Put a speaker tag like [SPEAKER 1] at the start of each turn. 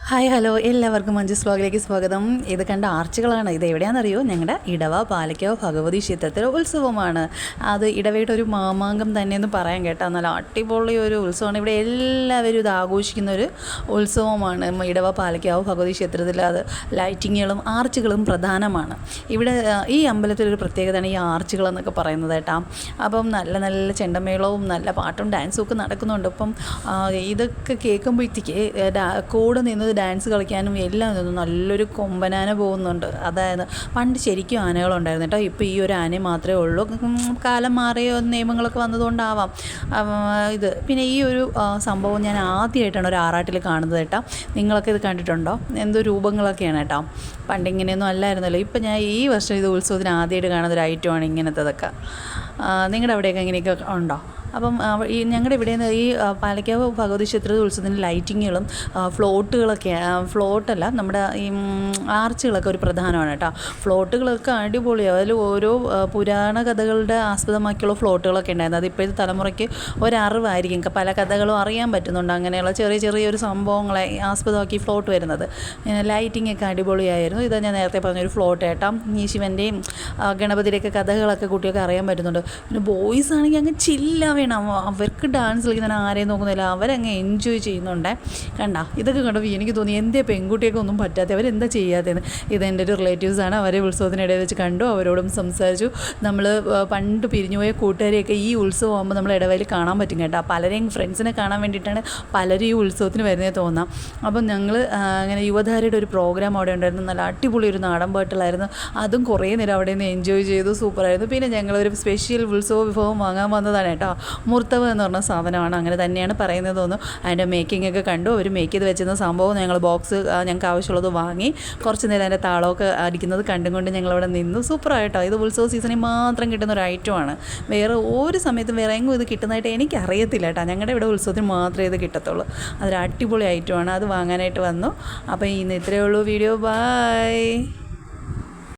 [SPEAKER 1] Hi hello എല്ലാവർക്കും മഞ്ജുസ് വ്ലോഗിലേക്ക് സ്വാഗതം. ഇത് കണ്ട ആർച്ചുകളാണ്. ഇത് എവിടെയാണെന്നറിയോ? ഞങ്ങളുടെ ഇടവ പാലയ്ക്കാവ് ഭഗവതി ക്ഷേത്രത്തിലെ ഉത്സവമാണ്. അത് ഇടവയുടെ ഒരു മാമാങ്കം തന്നെയെന്ന് പറയാൻ കേട്ടോ. നല്ല അടിപൊളി ഒരു ഉത്സവമാണ്. ഇവിടെ എല്ലാവരും ഇത് ആഘോഷിക്കുന്ന ഒരു ഉത്സവമാണ്. ഇടവ പാലയ്ക്കാവ് ഭഗവതി ക്ഷേത്രത്തിൽ അത് ലൈറ്റിങ്ങുകളും ആർച്ചുകളും പ്രധാനമാണ്. ഇവിടെ ഈ അമ്പലത്തിലൊരു പ്രത്യേകതയാണ് ഈ ആർച്ചുകളെന്നൊക്കെ പറയുന്നത് കേട്ടോ. അപ്പം നല്ല നല്ല ചെണ്ടമേളവും നല്ല പാട്ടും ഡാൻസും ഒക്കെ നടക്കുന്നുണ്ട്. അപ്പം ഇതൊക്കെ കേൾക്കുമ്പോഴത്തേക്ക് കൂടെ നിന്ന് ഡാൻസ് കളിക്കാനും എല്ലാം നിന്നും നല്ലൊരു കൊമ്പനാന പോകുന്നുണ്ട്. അതായത് പണ്ട് ശരിക്കും ആനകളുണ്ടായിരുന്നു കേട്ടോ. ഇപ്പോൾ ഈ ഒരു ആന മാത്രമേ ഉള്ളൂ. കാലം മാറിയ നിയമങ്ങളൊക്കെ വന്നതുകൊണ്ടാവാം ഇത്. പിന്നെ ഈ ഒരു സംഭവം ഞാൻ ആദ്യമായിട്ടാണ് ഒരു ആറാട്ടിൽ കാണുന്നത് കേട്ടോ. നിങ്ങളൊക്കെ ഇത് കണ്ടിട്ടുണ്ടോ? എന്തോ രൂപങ്ങളൊക്കെയാണ് കേട്ടോ. പണ്ട് ഇങ്ങനെയൊന്നും അല്ലായിരുന്നല്ലോ. ഇപ്പം ഞാൻ ഈ വർഷം ഇത് ഉത്സവത്തിന് ആദ്യമായിട്ട് കാണുന്ന ഒരു ഐറ്റമാണ് ഇങ്ങനത്തതൊക്കെ. നിങ്ങളുടെ അവിടെയൊക്കെ ഇങ്ങനെയൊക്കെ ഉണ്ടോ? അപ്പം ഈ ഞങ്ങളുടെ ഇവിടെ ഈ പാലയ്ക്കാവ് ഭഗവതി ക്ഷേത്ര ഉത്സവത്തിന് ലൈറ്റിങ്ങുകളും ഫ്ലോട്ടുകളൊക്കെ ഫ്ലോട്ടല്ല നമ്മുടെ ഈ ആർച്ചുകളൊക്കെ ഒരു പ്രധാനമാണ് കേട്ടോ. ഫ്ലോട്ടുകളൊക്കെ അടിപൊളിയാണ്. അതിൽ ഓരോ പുരാണ കഥകളുടെ ആസ്പദമാക്കിയുള്ള ഫ്ലോട്ടുകളൊക്കെ ഉണ്ടായിരുന്നു. അത് ഇപ്പോഴത്തെ തലമുറയ്ക്ക് ഒരറിവായിരിക്കും. പല കഥകളും അറിയാൻ പറ്റുന്നുണ്ട്. അങ്ങനെയുള്ള ചെറിയൊരു സംഭവങ്ങളെ ആസ്പദമാക്കി ഫ്ലോട്ട് വരുന്നത്. ലൈറ്റിംഗ് ഒക്കെ അടിപൊളിയായിരുന്നു. ഇത് ഞാൻ നേരത്തെ പറഞ്ഞൊരു ഫ്ലോട്ട് കേട്ടോ. ഈ ശിവൻ്റെയും ഗണപതിയുടെയൊക്കെ കഥകളൊക്കെ കുട്ടികൾക്ക് അറിയാൻ പറ്റുന്നുണ്ട്. പിന്നെ ബോയ്സ് ആണെങ്കിൽ അങ്ങ് ചില്ലാവേ അവർക്ക് ഡാൻസ് കളിക്കുന്ന ആരെയും നോക്കുന്നില്ല. അവരങ്ങ് എൻജോയ് ചെയ്യുന്നുണ്ട്. കണ്ട ഇതൊക്കെ കണ്ടപ്പോൾ എനിക്ക് തോന്നി എന്തേ പെൺകുട്ടിയൊക്കെ ഒന്നും പറ്റാത്ത അവരെന്താ ചെയ്യാത്തതെന്ന്. ഇതെൻ്റെ ഒരു റിലേറ്റീവ്സാണ്. അവരെ ഉത്സവത്തിനിടയിൽ വെച്ച് കണ്ടു. അവരോടും സംസാരിച്ചു. നമ്മൾ പണ്ട് പിരിഞ്ഞുപോയ കൂട്ടുകാരെയൊക്കെ ഈ ഉത്സവം ആകുമ്പോൾ നമ്മൾ ഇടവയിൽ കാണാൻ പറ്റും കേട്ടോ. പലരെയും ഫ്രണ്ട്സിനെ കാണാൻ വേണ്ടിയിട്ടാണ് പലരും ഈ ഉത്സവത്തിന് വരുന്നത് തോന്നാം. അപ്പം ഞങ്ങൾ അങ്ങനെ യുവധാരയുടെ ഒരു പ്രോഗ്രാം അവിടെ ഉണ്ടായിരുന്നു. നല്ല അടിപൊളി ഒരു നാടൻ പാട്ടുകളായിരുന്നു. അതും കുറേ നേരം അവിടെ നിന്ന് എൻജോയ് ചെയ്തു. സൂപ്പറായിരുന്നു. പിന്നെ ഞങ്ങളൊരു സ്പെഷ്യൽ ഉത്സവ വിഭവം വാങ്ങാൻ വന്നതാണ് കേട്ടോ. മുർത്തവ് എന്ന് പറഞ്ഞ സാധനമാണ്. അങ്ങനെ തന്നെയാണ് പറയുന്നത് തോന്നുന്നു. അതിൻ്റെ മേക്കിംഗ് ഒക്കെ കണ്ടു. അവർ മേക്ക് ചെയ്ത് വെച്ചിരുന്ന സംഭവം ഞങ്ങൾ ബോക്സ് ഞങ്ങൾക്ക് ആവശ്യമുള്ളത് വാങ്ങി കുറച്ച് നേരം അതിൻ്റെ താളമൊക്കെ അടിക്കുന്നത് കണ്ടുകൊണ്ട് ഞങ്ങളവിടെ നിന്നു. സൂപ്പറായിട്ടോ. ഇത് ഉത്സവ സീസണിൽ മാത്രം കിട്ടുന്ന ഒരു ഐറ്റമാണ്. വേറെ ഒരു സമയത്തും വേറെ എങ്ങും ഇത് കിട്ടുന്നതായിട്ട് എനിക്കറിയത്തില്ല കേട്ടോ. ഞങ്ങളുടെ ഇവിടെ ഉത്സവത്തിന് മാത്രമേ ഇത് കിട്ടത്തുള്ളൂ. അതൊരു അടിപൊളി ഐറ്റമാണ്. അത് വാങ്ങാനായിട്ട് വന്നു. അപ്പോൾ ഇന്ന് ഇത്രയേ ഉള്ളൂ വീഡിയോ. ബൈ.